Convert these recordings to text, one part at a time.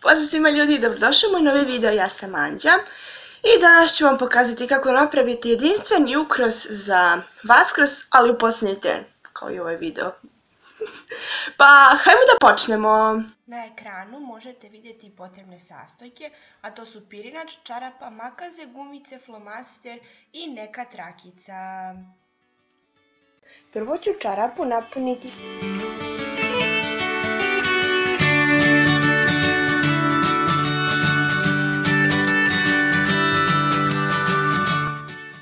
Pozdrav svima ljudi, dobrodošli u moj novi video, ja sam Anđa i danas ću vam pokazati kako napraviti jedinstveni ukras za Vaskrs, ali u posljednji tren, kao i ovaj video. Pa, hajmo da počnemo. Na ekranu možete vidjeti potrebne sastojke, a to su pirinač, čarapa, makaze, gumice, flomaster i neka trakica. Prvo ću čarapu napuniti.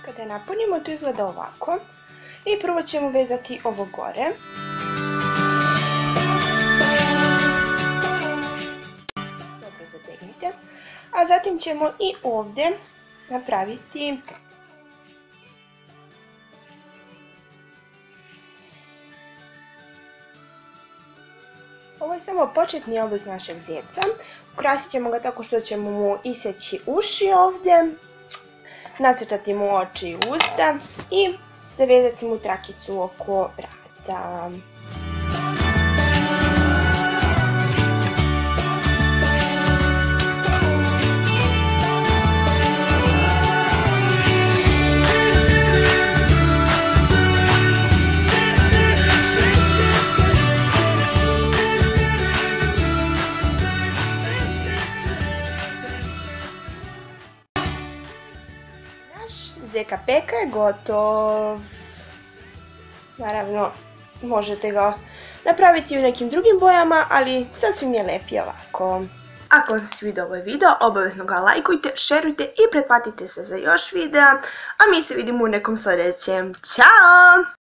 Kada napunimo, to izgleda ovako. I prvo ćemo vezati ovo gore. Dobro zategnite. A zatim ćemo i ovdje napraviti ovo je samo početni oblik našeg zeca. Ukrasit ćemo ga tako što ćemo mu iseći uši ovdje, nacrtati mu oči i usta i zavezati mu trakicu oko vrata. Zeka Peka je gotov. Naravno, možete ga napraviti u nekim drugim bojama, ali sasvim je lep i ovako. Ako vam se svidio ovaj video, obavezno ga lajkujte, šerujte i pretplatite se za još videa, a mi se vidimo u nekom sljedećem. Ćao!